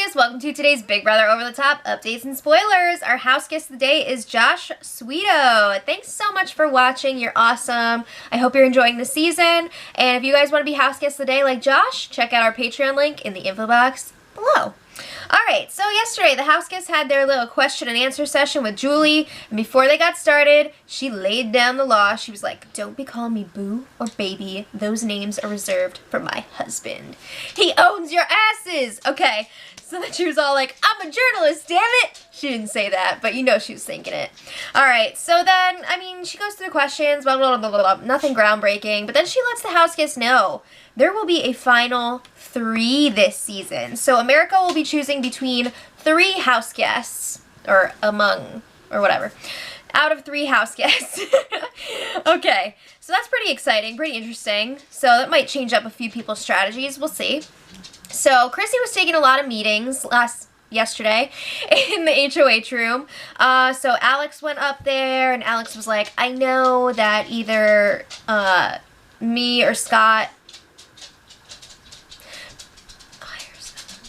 guests, welcome to today's Big Brother Over the Top updates and spoilers. Our house guest of the day is Josh Sweeto. Thanks so much for watching. You're awesome. I hope you're enjoying the season. And if you guys want to be house guests of the day like Josh, check out our Patreon link in the info box below. Alright, so yesterday the house guests had their little question and answer session with Julie, and before they got started, she laid down the law. She was like, don't be calling me boo or baby. Those names are reserved for my husband. He owns your asses! Okay, so then she was all like, I'm a journalist, damn it! She didn't say that, but you know she was thinking it. Alright, so then, she goes through the questions, blah, blah, blah, blah, blah, nothing groundbreaking, but then she lets the house guests know there will be a final 3 this season. So America will be choosing between 3 house guests, or among, or whatever, out of 3 house guests. Okay, so that's pretty exciting, pretty interesting. So that might change up a few people's strategies, we'll see. So Chrissy was taking a lot of meetings yesterday in the HOH room. So Alex went up there, and Alex was like, I know that either me or Scott...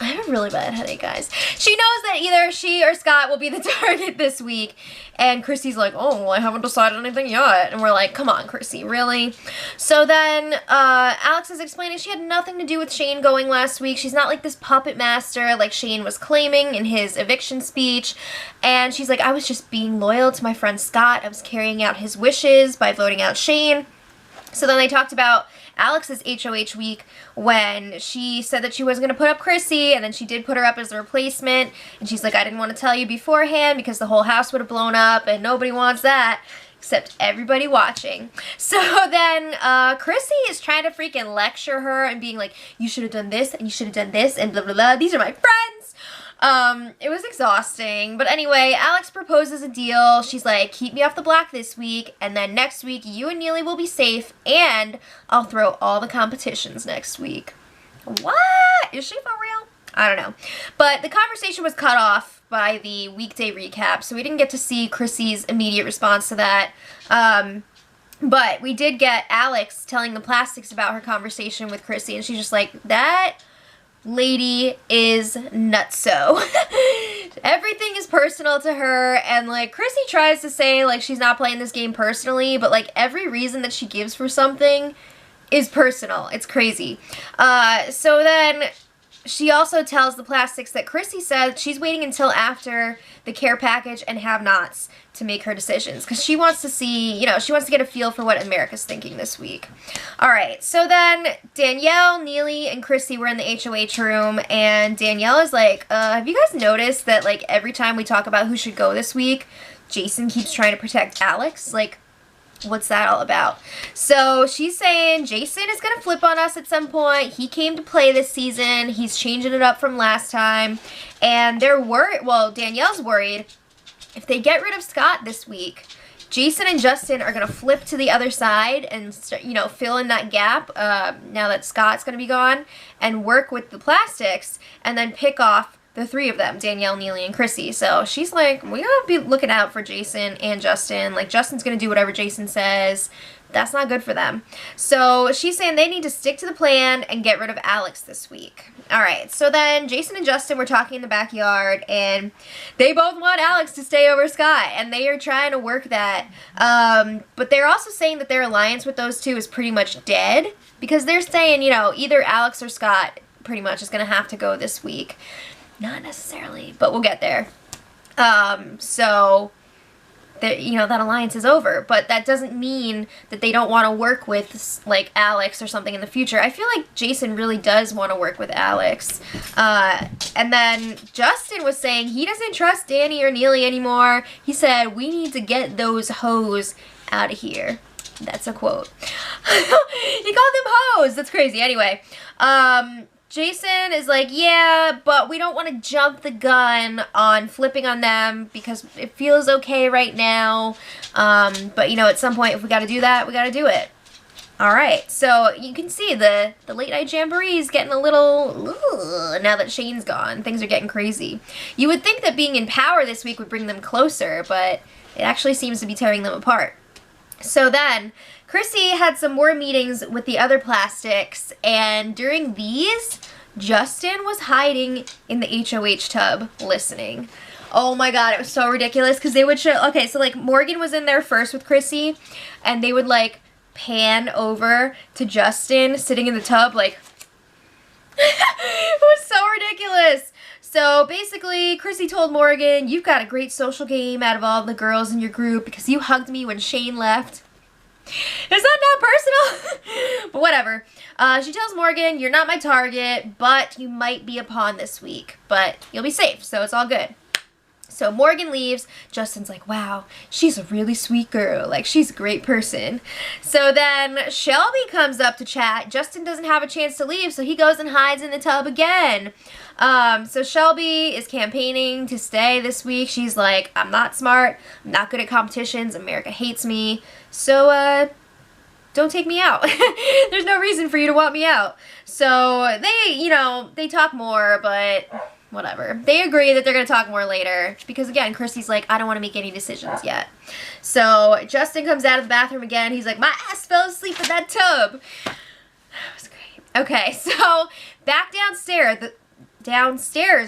I have a really bad headache, guys. She knows that either she or Scott will be the target this week. And Chrissy's like, oh, well, I haven't decided anything yet. And we're like, come on, Chrissy, really? So then Alex is explaining she had nothing to do with Shane going last week. She's not like this puppet master like Shane was claiming in his eviction speech. And she's like, I was just being loyal to my friend Scott. I was carrying out his wishes by voting out Shane. So then they talked about Alex's HOH week when she said that she wasn't going to put up Chrissy, and then she did put her up as a replacement, and she's like, I didn't want to tell you beforehand because the whole house would have blown up, and nobody wants that, except everybody watching. So then Chrissy is trying to freaking lecture her and being like, you should have done this, and you should have done this, and blah, blah, blah, these are my friends. It was exhausting, but anyway, Alex proposes a deal. She's like, keep me off the block this week, and then next week you and Neely will be safe, and I'll throw all the competitions next week. What? Is she for real? I don't know. But the conversation was cut off by the weekday recap, so we didn't get to see Chrissy's immediate response to that. But we did get Alex telling the plastics about her conversation with Chrissy, and she's just like, that lady is nutso. Everything is personal to her, and like Chrissy tries to say like she's not playing this game personally, but like every reason that she gives for something is personal. It's crazy. So then she also tells the plastics that Chrissy said she's waiting until after the care package and have-nots to make her decisions, because she wants to see, you know, she wants to get a feel for what America's thinking this week. Alright, so then Danielle, Neely, and Chrissy were in the HOH room, and Danielle is like, have you guys noticed that, like, every time we talk about who should go this week, Jason keeps trying to protect Alex? Like, what's that all about? So she's saying Jason is going to flip on us at some point. He came to play this season. He's changing it up from last time. And they're worried, well, Danielle's worried, if they get rid of Scott this week, Jason and Justin are going to flip to the other side and start, you know, fill in that gap now that Scott's going to be gone, and work with the plastics and then pick off the 3 of them, Danielle, Neely, and Chrissy. So she's like, we gotta be looking out for Jason and Justin. Like, Justin's gonna do whatever Jason says. That's not good for them. So she's saying they need to stick to the plan and get rid of Alex this week. Alright, so then Jason and Justin were talking in the backyard, and they both want Alex to stay over Scott, and they are trying to work that. But they're also saying that their alliance with those 2 is pretty much dead, because they're saying, you know, either Alex or Scott pretty much is gonna have to go this week. Not necessarily, but we'll get there. So, you know, that alliance is over, but that doesn't mean that they don't want to work with, like, Alex or something in the future. I feel like Jason really does want to work with Alex. And then Justin was saying he doesn't trust Danny or Neely anymore. He said, we need to get those hoes out of here. That's a quote. He called them hoes. That's crazy. Anyway, Jason is like, yeah, but we don't want to jump the gun on flipping on them because it feels okay right now. But, you know, at some point, if we got to do that, we got to do it. All right, so you can see the late night jamboree is getting a little, now that Shane's gone. Things are getting crazy. You would think that being in power this week would bring them closer, but it actually seems to be tearing them apart. So then, Chrissy had some more meetings with the other plastics, and during these, Justin was hiding in the HOH tub listening. Oh my god, it was so ridiculous because they would show, okay, so like Morgan was in there first with Chrissy and they would like pan over to Justin sitting in the tub like, it was so ridiculous. So basically, Chrissy told Morgan, you've got a great social game out of all the girls in your group because you hugged me when Shane left. It's not personal, but whatever. She tells Morgan, you're not my target, but you might be a pawn this week, but you'll be safe, so it's all good. So Morgan leaves. Justin's like, wow, she's a really sweet girl. Like, she's a great person. So then Shelby comes up to chat. Justin doesn't have a chance to leave, so he goes and hides in the tub again. So Shelby is campaigning to stay this week. She's like, I'm not smart. I'm not good at competitions. America hates me. So, don't take me out. There's no reason for you to want me out. So they, you know, they talk more, but whatever. They agree that they're going to talk more later because, again, Chrissy's like, I don't want to make any decisions yet. So Justin comes out of the bathroom again. He's like, my ass fell asleep in that tub. That was great. Okay, so back downstairs,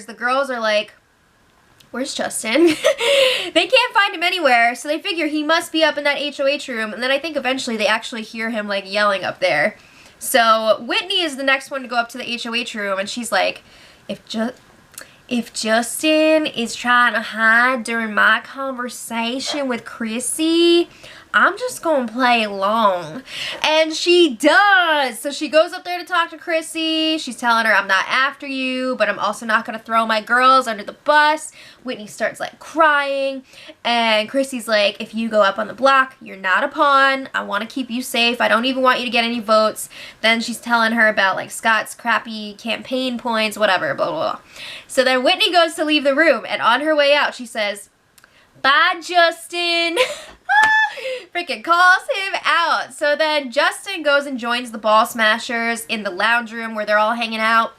the girls are like, where's Justin? They can't find him anywhere, so they figure he must be up in that HOH room, and then I think eventually they actually hear him, like, yelling up there. So Whitney is the next one to go up to the HOH room, and she's like, if Justin is trying to hide during my conversation with Chrissy, I'm just gonna play along. And she does. So she goes up there to talk to Chrissy. She's telling her, I'm not after you, but I'm also not gonna throw my girls under the bus. Whitney starts like crying. And Chrissy's like, if you go up on the block, you're not a pawn. I wanna keep you safe. I don't even want you to get any votes. Then she's telling her about like Scott's crappy campaign points, whatever, blah, blah, blah. So then Whitney goes to leave the room. And on her way out, she says, bye, Justin. Freaking calls him out. So then Justin goes and joins the Ball Smashers in the lounge room where they're all hanging out.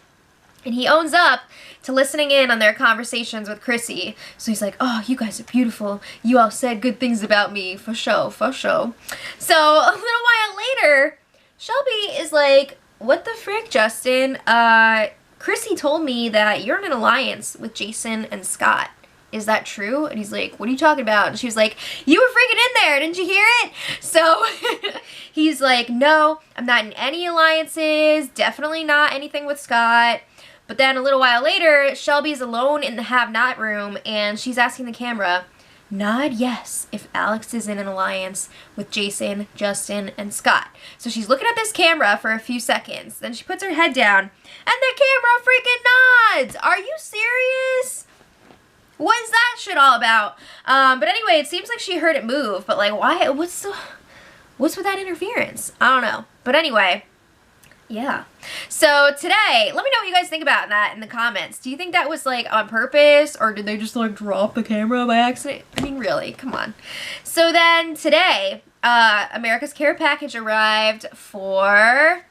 And he owns up to listening in on their conversations with Chrissy. So he's like, oh, you guys are beautiful. You all said good things about me. For sure, for sure. So a little while later, Shelby is like, what the frick, Justin? Chrissy told me that you're in an alliance with Jason and Scott. Is that true? And he's like, what are you talking about? And she was like, you were freaking in there. Didn't you hear it? So he's like, no, I'm not in any alliances. Definitely not anything with Scott. But then a little while later, Shelby's alone in the have-not room, and she's asking the camera, nod yes if Alex is in an alliance with Jason, Justin, and Scott. So she's looking at this camera for a few seconds. Then she puts her head down, and the camera freaking nods. Are you serious? What is that shit all about? But anyway, it seems like she heard it move, but like, why? What's with that interference? I don't know. But anyway, yeah. So today, let me know what you guys think about that in the comments. Do you think that was like on purpose, or did they just like drop the camera by accident? I mean, really, come on. So then today, America's Care Package arrived for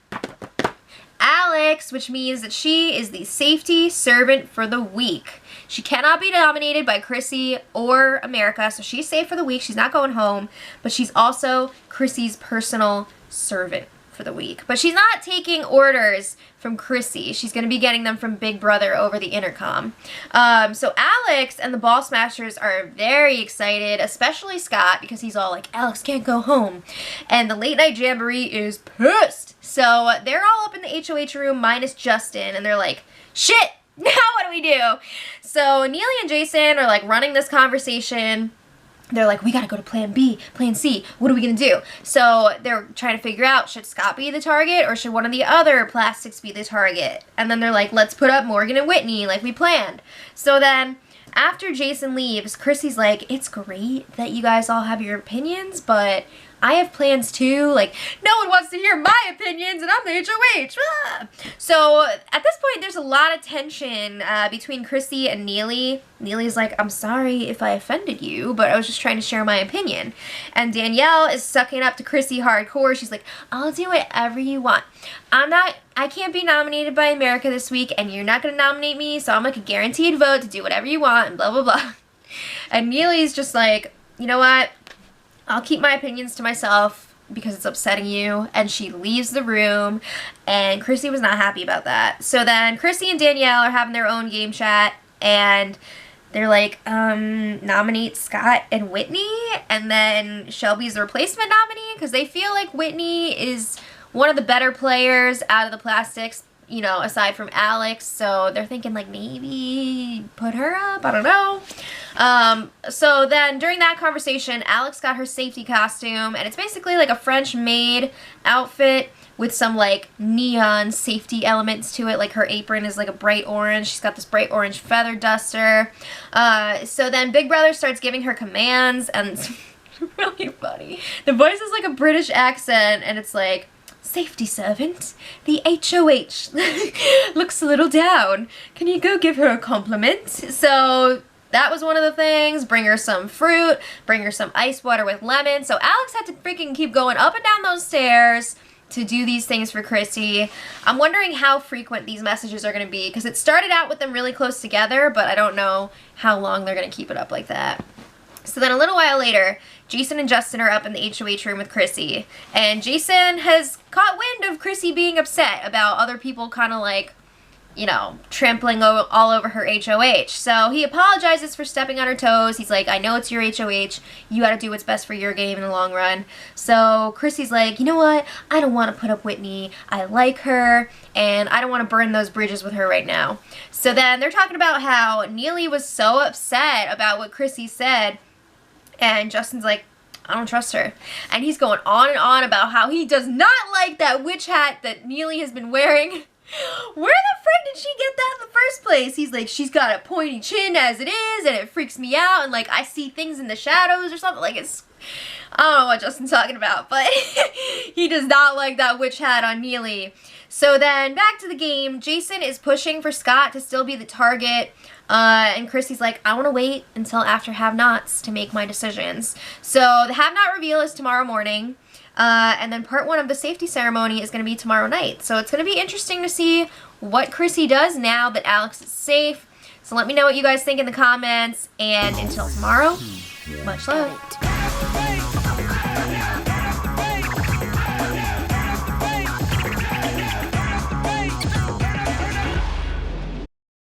Alex, which means that she is the safety servant for the week. She cannot be nominated by Chrissy or America, so she's safe for the week. She's not going home, but she's also Chrissy's personal servant for the week. But she's not taking orders from Chrissy. She's going to be getting them from Big Brother over the intercom. So Alex and the Ball Smashers are very excited, especially Scott, because he's all like, Alex can't go home. And the Late Night Jamboree is pissed. So they're all up in the HOH room minus Justin, and they're like, shit! Now what do we do? So Neely and Jason are like running this conversation. They're like, we gotta go to plan B, plan C. What are we gonna do? So they're trying to figure out, should Scott be the target or should one of the other plastics be the target? And then they're like, let's put up Morgan and Whitney like we planned. So then after Jason leaves, Chrissy's like, it's great that you guys all have your opinions, but I have plans too. Like, no one wants to hear my opinions and I'm the HOH. Ah! So at this point, there's a lot of tension between Chrissy and Neely. Neely's like, I'm sorry if I offended you, but I was just trying to share my opinion. And Danielle is sucking up to Chrissy hardcore. She's like, I'll do whatever you want. I can't be nominated by America this week, and you're not going to nominate me, so I'm like a guaranteed vote to do whatever you want, and blah, blah, blah. And Neely's just like, you know what? I'll keep my opinions to myself. because it's upsetting you, and she leaves the room, and Chrissy was not happy about that. So then Chrissy and Danielle are having their own game chat, and they're like, nominate Scott and Whitney, and then Shelby's the replacement nominee, because they feel like Whitney is one of the better players out of the plastics, you know, aside from Alex, so they're thinking like maybe put her up, I don't know. So then during that conversation, Alex got her safety costume, and it's basically like a French maid outfit with some like neon safety elements to it. Like her apron is like a bright orange. She's got this bright orange feather duster. So then Big Brother starts giving her commands, and it's really funny. The voice is like a British accent, and it's like, safety servant, the HOH looks a little down. Can you go give her a compliment? So that was one of the things. Bring her some fruit, bring her some ice water with lemon. So Alex had to freaking keep going up and down those stairs to do these things for Chrissy. I'm wondering how frequent these messages are going to be, because it started out with them really close together, but I don't know how long they're going to keep it up like that. So then a little while later, Jason and Justin are up in the HOH room with Chrissy, and Jason has caught wind of Chrissy being upset about other people kind of like, you know, trampling all over her HOH. So he apologizes for stepping on her toes. He's like, I know it's your HOH. You gotta do what's best for your game in the long run. So Chrissy's like, you know what? I don't want to put up Whitney. I like her, and I don't want to burn those bridges with her right now. So then they're talking about how Neely was so upset about what Chrissy said, and Justin's like, I don't trust her. And he's going on and on about how he does not like that witch hat that Neely has been wearing. Where the frick did she get that in the first place? He's like, she's got a pointy chin as it is, and it freaks me out, and like, I see things in the shadows or something. Like, it's, I don't know what Justin's talking about, but he does not like that witch hat on Neely. So then, back to the game, Jason is pushing for Scott to still be the target, and Chrissy's like, I want to wait until after have-nots to make my decisions. So the have-not reveal is tomorrow morning, and then part 1 of the safety ceremony is going to be tomorrow night. So it's going to be interesting to see what Chrissy does now that Alex is safe. So let me know what you guys think in the comments, and until tomorrow, much love.